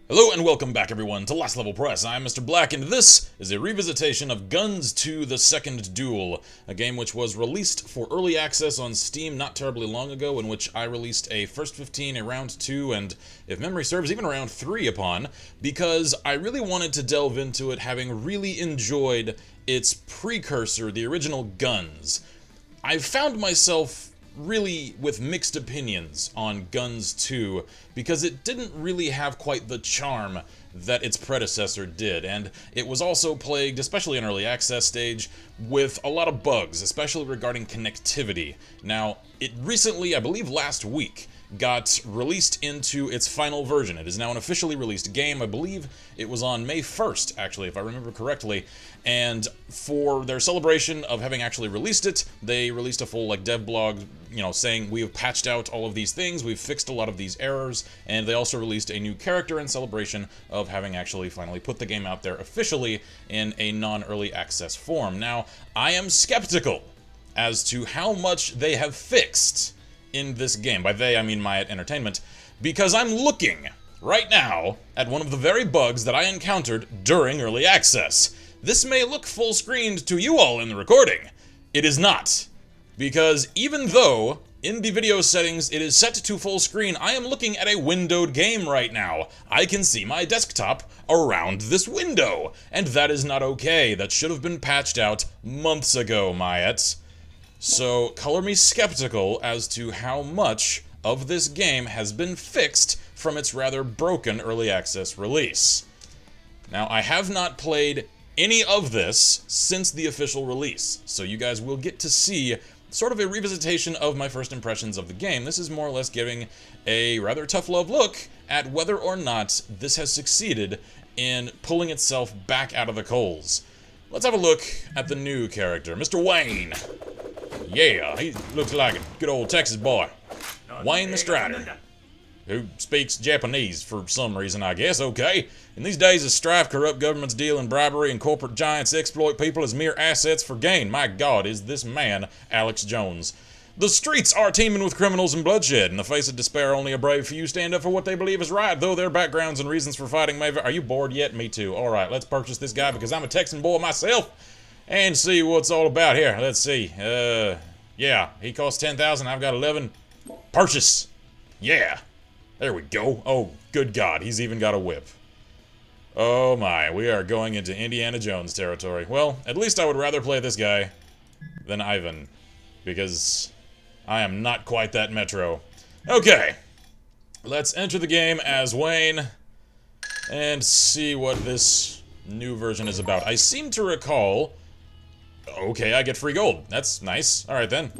Hello and welcome back everyone to Last Level Press. I'm Mr. Black and this is a revisitation of Gunz 2 The Second Duel, a game which was released for early access on Steam not terribly long ago, in which I released a first 15, a round 2, and if memory serves, even a round 3 upon, because I really wanted to delve into it, having really enjoyed its precursor, the original Gunz. I've found myself really with mixed opinions on Gunz 2 because it didn't really have quite the charm that its predecessor did, and it was also plagued, especially in early access stage, with a lot of bugs, especially regarding connectivity. Now, it recently, I believe last week, got released into its final version. It is now an officially released game. I believe it was on May 1st, actually, if I remember correctly, and for their celebration of having actually released it, they released a full dev blog, saying we have patched out all of these things, we've fixed a lot of these errors, and they also released a new character in celebration of having actually finally put the game out there officially in a non-early access form. Now, I am skeptical as to how much they have fixed in this game. By they, I mean MAIET Entertainment, because I'm looking right now at one of the very bugs that I encountered during early access. This may look full screened to you all in the recording. It is not, because even though in the video settings it is set to full screen, I am looking at a windowed game right now. I can see my desktop around this window, and that is not okay. That should have been patched out months ago, MAIET. So, color me skeptical as to how much of this game has been fixed from its rather broken early access release. Now, I have not played any of this since the official release, so you guys will get to see sort of a revisitation of my first impressions of the game. This is more or less giving a rather tough love look at whether or not this has succeeded in pulling itself back out of the coals. Let's have a look at the new character, Mr. Wayne. Yeah, he looks like a good old Texas boy. Wayne the Strider, who speaks Japanese for some reason, I guess. Okay. In these days of strife, corrupt governments deal in bribery, and corporate giants exploit people as mere assets for gain. My God, is this man Alex Jones. The streets are teeming with criminals and bloodshed. In the face of despair, only a brave few stand up for what they believe is right, though their backgrounds and reasons for fighting may vary. Are you bored yet? Me too. All right, let's purchase this guy because I'm a Texan boy myself and see what's all about here. Let's see. Yeah, he costs 10,000. I've got 11. Purchase. Yeah. There we go. Oh, good God. He's even got a whip. Oh my, we are going into Indiana Jones territory. Well, at least I would rather play this guy than Ivan, because I am not quite that metro. Okay. Let's enter the game as Wayne and see what this new version is about. I seem to recall... Okay, I get free gold. That's nice. Alright then.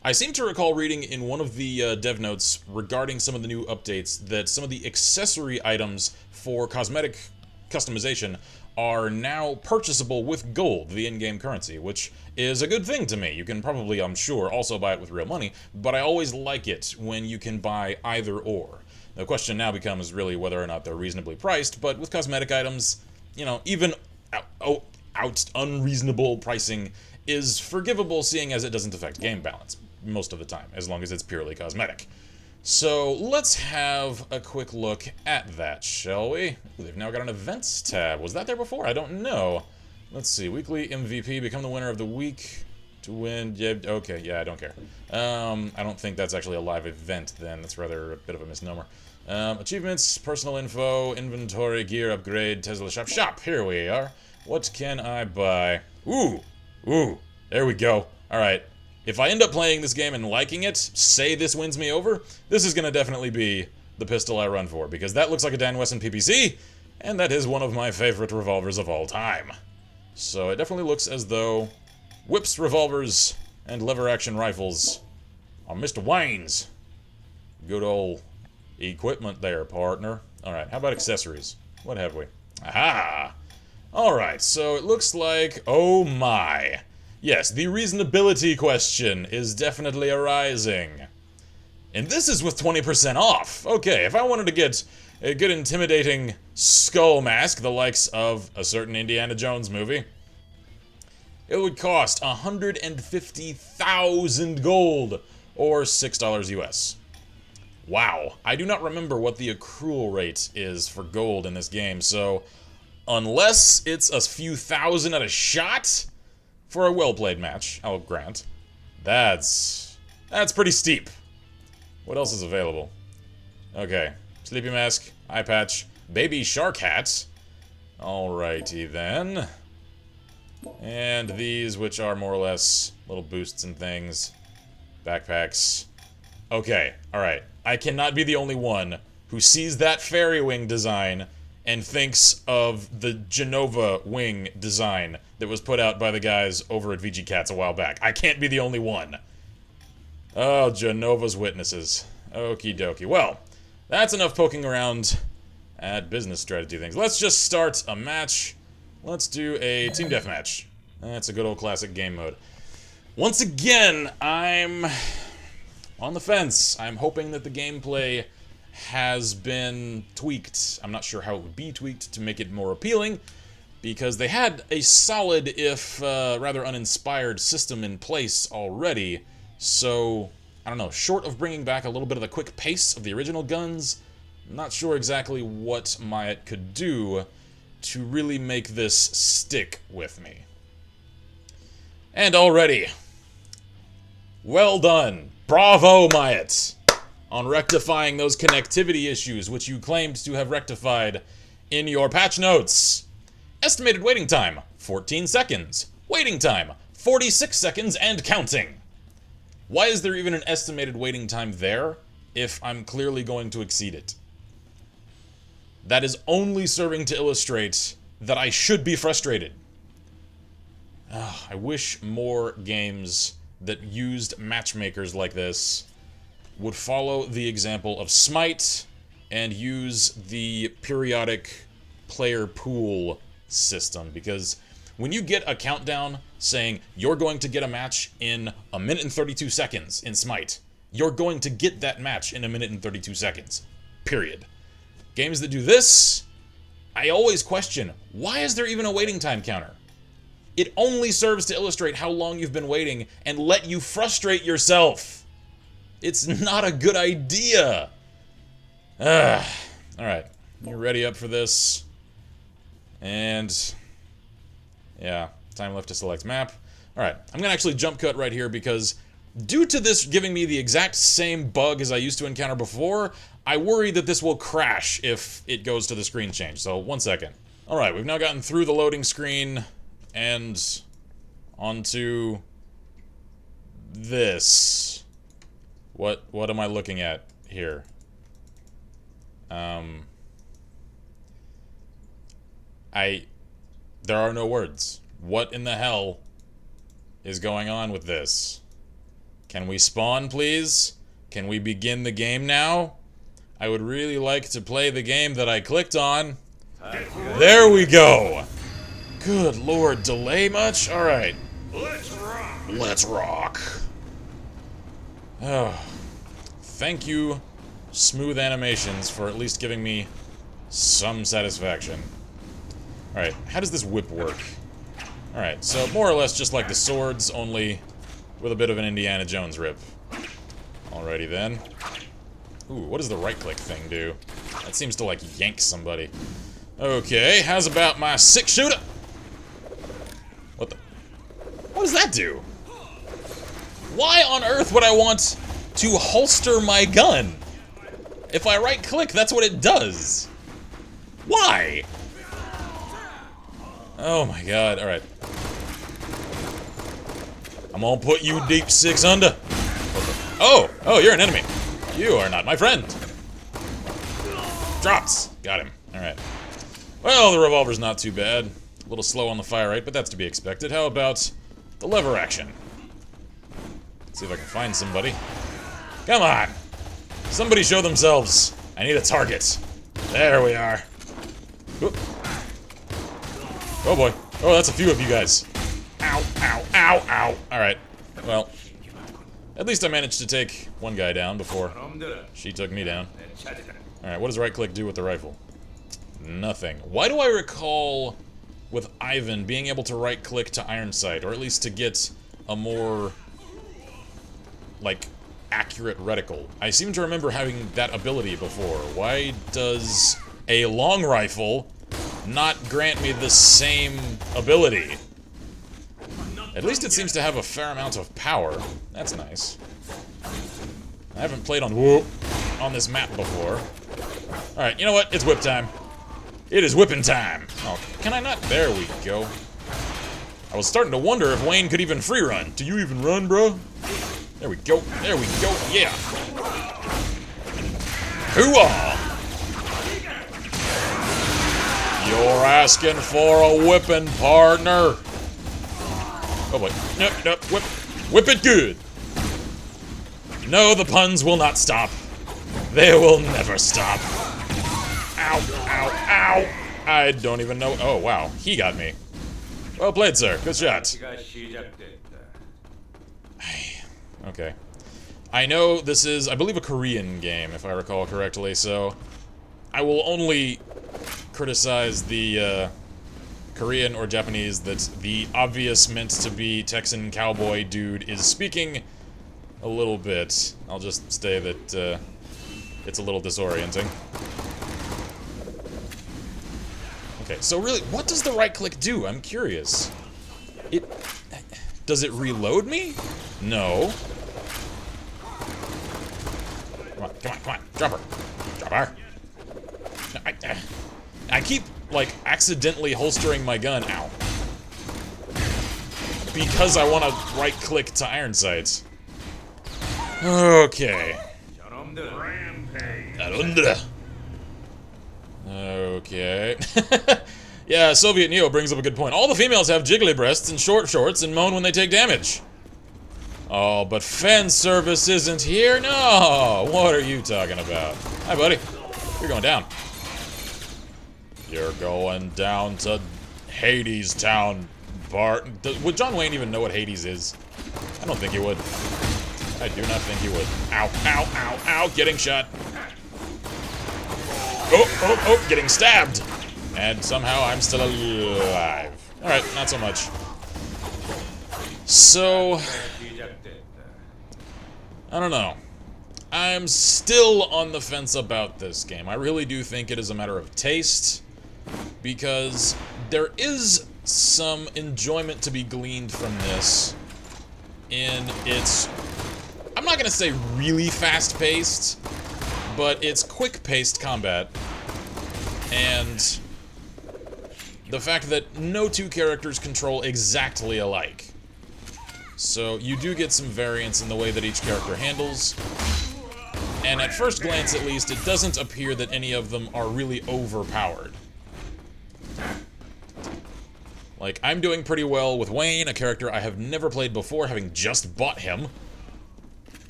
I seem to recall reading in one of the dev notes regarding some of the new updates that some of the accessory items for cosmetic customization are now purchasable with gold, the in-game currency, which is a good thing to me. You can probably, I'm sure, also buy it with real money, but I always like it when you can buy either or. The question now becomes really whether or not they're reasonably priced, but with cosmetic items, even unreasonable pricing is forgivable, seeing as it doesn't affect game balance most of the time, as long as it's purely cosmetic. So let's have a quick look at that, shall we? Ooh, they've now got an events tab. Was that there before? I don't know. Let's see. Weekly MVP, become the winner of the week to win. Yeah, okay, yeah, I don't care. I don't think that's actually a live event then. That's rather a bit of a misnomer. Achievements, personal info, inventory, gear upgrade, Tesla shop. Shop, here we are. What can I buy? Ooh, there we go. Alright, if I end up playing this game and liking it, say this wins me over, this is gonna definitely be the pistol I run for, because that looks like a Dan Wesson PPC, and that is one of my favorite revolvers of all time. So it definitely looks as though whips, revolvers, and lever-action rifles are Mr. Wayne's. Good old equipment there, partner. Alright, how about accessories? What have we? Aha! Alright, so it looks like... Oh my! Yes, the reasonability question is definitely arising. And this is with 20% off! Okay, if I wanted to get a good intimidating skull mask, the likes of a certain Indiana Jones movie, it would cost 150,000 gold, or $6 US. Wow, I do not remember what the accrual rate is for gold in this game, so unless it's a few thousand at a shot for a well-played match, I'll grant, that's pretty steep. What else is available? Okay, sleepy mask, eye patch, baby shark hat. Alrighty then. And these, which are more or less little boosts and things. Backpacks. Okay, alright. I cannot be the only one who sees that fairy wing design and thinks of the Genova wing design that was put out by the guys over at VG Cats a while back. I can't be the only one. Oh, Genova's witnesses. Okie dokie. Well, that's enough poking around at business strategy things. Let's just start a match. Let's do a team deathmatch. That's a good old classic game mode. Once again, I'm on the fence. I'm hoping that the gameplay has been tweaked. I'm not sure how it would be tweaked to make it more appealing, because they had a solid, if rather uninspired, system in place already. So, I don't know, short of bringing back a little bit of the quick pace of the original Gunz, I'm not sure exactly what MAIET could do to really make this stick with me. And already, well done. Bravo, MAIET, on rectifying those connectivity issues which you claimed to have rectified in your patch notes. Estimated waiting time, 14 seconds. Waiting time, 46 seconds and counting. Why is there even an estimated waiting time there if I'm clearly going to exceed it? That is only serving to illustrate that I should be frustrated. I wish more games that used matchmakers like this would follow the example of Smite and use the periodic player pool system, because when you get a countdown saying you're going to get a match in 1 minute and 32 seconds in Smite, you're going to get that match in 1 minute and 32 seconds. Period. Games that do this, I always question, why is there even a waiting time counter? It only serves to illustrate how long you've been waiting and let you frustrate yourself. It's not a good idea. Alright, you ready up for this? And yeah, time left to select map. Alright, I'm gonna actually jump cut right here because due to this giving me the exact same bug as I used to encounter before, I worry that this will crash if it goes to the screen change, so 1 second. Alright, we've now gotten through the loading screen and onto this. What am I looking at here? There are no words. What in the hell is going on with this? Can we spawn, please? Can we begin the game now? I would really like to play the game that I clicked on. There we go! Good lord, delay much? Alright. Let's rock! Let's rock. Oh. Thank you, Smooth Animations, for at least giving me some satisfaction. Alright, how does this whip work? Alright, so more or less just like the swords, only with a bit of an Indiana Jones rip. Alrighty then. Ooh, what does the right-click thing do? That seems to, like, yank somebody. Okay, how's about my six-shooter? What the? What does that do? Why on earth would I want to holster my gun? If I right-click, that's what it does. Why? Oh my god, alright. I'm gonna put you deep 6 under. Oh, you're an enemy. You are not my friend. Drops. Got him. Alright. Well, the revolver's not too bad. A little slow on the fire rate, but that's to be expected. How about the lever action? Let's see if I can find somebody. Come on! Somebody show themselves. I need a target. There we are. Oop. Oh boy. Oh, that's a few of you guys. Ow, ow, ow, ow. Alright. Well, at least I managed to take one guy down before she took me down. Alright, what does right click do with the rifle? Nothing. Why do I recall with Ivan being able to right click to iron sight, or at least to get a more, like, accurate reticle. I seem to remember having that ability before. Why does a long rifle not grant me the same ability? At least it seems to have a fair amount of power. That's nice. I haven't played on this map before. Alright, you know what? It's whip time. It is whipping time. Oh, can I not? There we go. I was starting to wonder if Wayne could even free run. Do you even run, bro? There we go. There we go. Yeah. Hoo-ah! You're asking for a whipping, partner. Oh boy. Nope, nope. Whip it good. No, the puns will not stop. They will never stop. Ow, ow, ow. I don't even know. Oh, wow. He got me. Well played, sir. Good shot. Okay. I know this is, I believe, a Korean game, if I recall correctly, so I will only criticize the Korean or Japanese that the obvious meant to be Texan cowboy dude is speaking a little bit. I'll just say that it's a little disorienting. Okay, so really, what does the right click do? I'm curious. Does it reload me? No. Come on, come on, come on. Drop her. Drop her. No, I keep, like, accidentally holstering my gun. Ow. Because I want to right-click to iron sights. Okay. Okay. Yeah, Soviet Neo brings up a good point. All the females have jiggly breasts and short shorts and moan when they take damage. Oh, but fan service isn't here? No! What are you talking about? Hi, buddy. You're going down. You're going down to Hades Town, Bart. Would John Wayne even know what Hades is? I don't think he would. I do not think he would. Ow, ow, ow, ow, getting shot. Oh, oh, oh, getting stabbed. And somehow I'm still alive. Alright, not so much. So, I don't know. I'm still on the fence about this game. I really do think it is a matter of taste, because there is some enjoyment to be gleaned from this in its, I'm not gonna say really fast-paced, but it's quick-paced combat, and the fact that no two characters control exactly alike. So you do get some variance in the way that each character handles, and at first glance at least, it doesn't appear that any of them are really overpowered. Like, I'm doing pretty well with Wayne, a character I have never played before, having just bought him,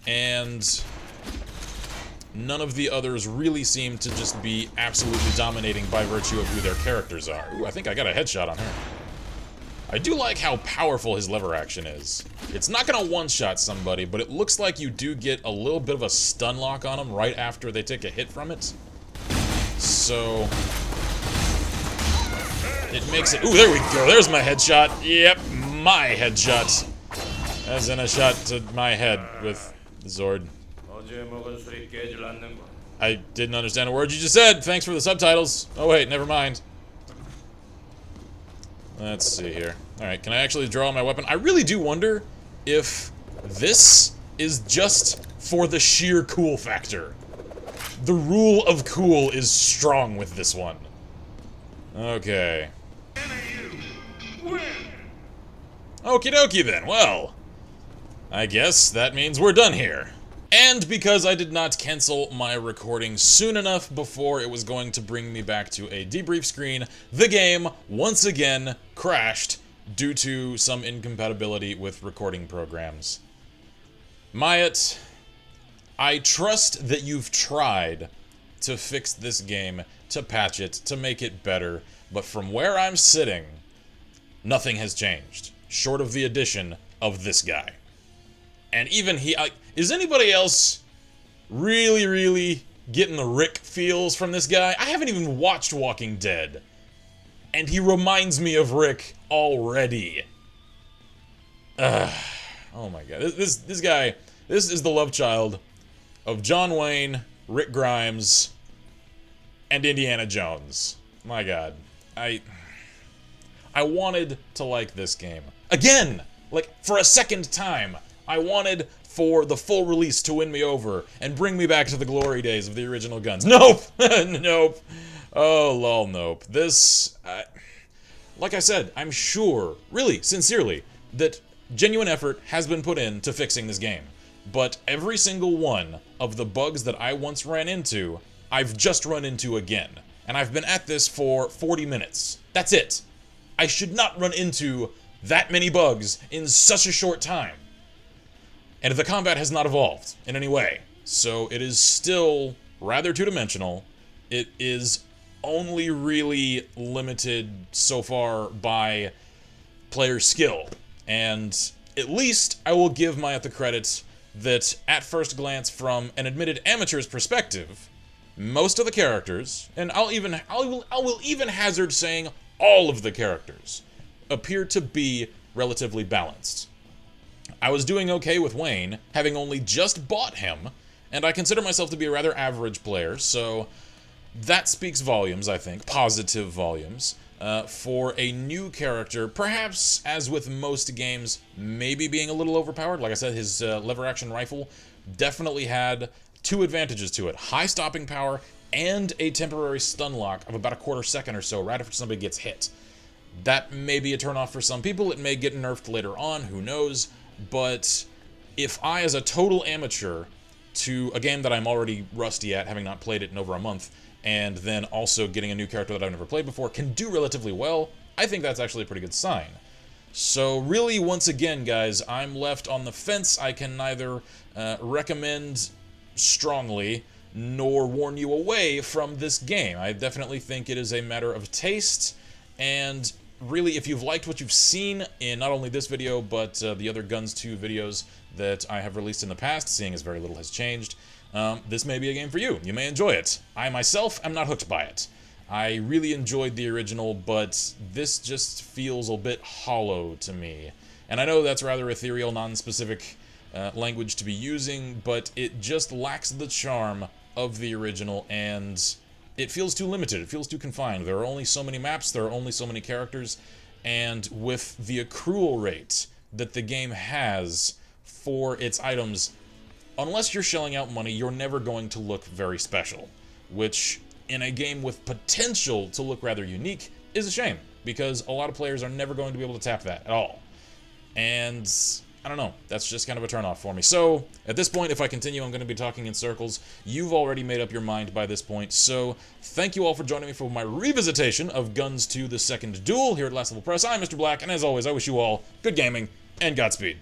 and none of the others really seem to just be absolutely dominating by virtue of who their characters are. Ooh, I think I got a headshot on her. I do like how powerful his lever action is. It's not gonna one-shot somebody, but it looks like you do get a little bit of a stun lock on them right after they take a hit from it. So it makes it... Ooh, there we go. There's my headshot. Yep, my headshot. As in a shot to my head with Zord. I didn't understand a word you just said. Thanks for the subtitles. Oh wait, never mind. Let's see here. Alright, can I actually draw my weapon? I really do wonder if this is just for the sheer cool factor. The rule of cool is strong with this one. Okay. Okie dokie then, well, I guess that means we're done here. And because I did not cancel my recording soon enough before it was going to bring me back to a debrief screen, the game, once again, crashed due to some incompatibility with recording programs. MAIET, I trust that you've tried to fix this game, to patch it, to make it better, but from where I'm sitting, nothing has changed, short of the addition of this guy. And even he... is anybody else really getting the Rick feels from this guy? I haven't even watched Walking Dead, and he reminds me of Rick already. Oh my god. This guy This is the love child of John Wayne, Rick Grimes, and Indiana Jones. My god. I wanted to like this game. Again! Like, for a second time, I wanted for the full release to win me over and bring me back to the glory days of the original Gunz. Nope! Nope. Oh, lol, nope. This, like I said, I'm sure, really, sincerely, that genuine effort has been put into fixing this game. But every single one of the bugs that I once ran into, I've just run into again. And I've been at this for 40 minutes. That's it. I should not run into that many bugs in such a short time. And the combat has not evolved in any way. So it is still rather two-dimensional. It is only really limited so far by player skill. And at least I will give MAIET the credit that at first glance, from an admitted amateur's perspective, most of the characters, and I will even hazard saying all of the characters, appear to be relatively balanced. I was doing okay with Wayne, having only just bought him, and I consider myself to be a rather average player, so that speaks volumes, I think, positive volumes, for a new character, perhaps, as with most games, maybe being a little overpowered. Like I said, his lever-action rifle definitely had two advantages to it: high stopping power and a temporary stun lock of about a quarter second or so right after somebody gets hit. That may be a turnoff for some people. It may get nerfed later on, who knows. But if I, as a total amateur to a game that I'm already rusty at, having not played it in over a month, and then also getting a new character that I've never played before, can do relatively well, I think that's actually a pretty good sign. So really, once again, guys, I'm left on the fence. I can neither recommend strongly nor warn you away from this game. I definitely think it is a matter of taste, and really, if you've liked what you've seen in not only this video, but the other Gunz 2 videos that I have released in the past, seeing as very little has changed, this may be a game for you. You may enjoy it. I myself am not hooked by it. I really enjoyed the original, but this just feels a bit hollow to me. And I know that's rather ethereal, non-specific language to be using, but it just lacks the charm of the original, and it feels too limited, it feels too confined. There are only so many maps, there are only so many characters, and with the accrual rate that the game has for its items, unless you're shelling out money, you're never going to look very special, which, in a game with potential to look rather unique, is a shame, because a lot of players are never going to be able to tap that at all. And I don't know, that's just kind of a turnoff for me. So, at this point, if I continue, I'm going to be talking in circles. You've already made up your mind by this point, so thank you all for joining me for my revisitation of Gunz 2: The Second Duel here at Last Level Press. I'm Mr. Black, and as always, I wish you all good gaming and Godspeed.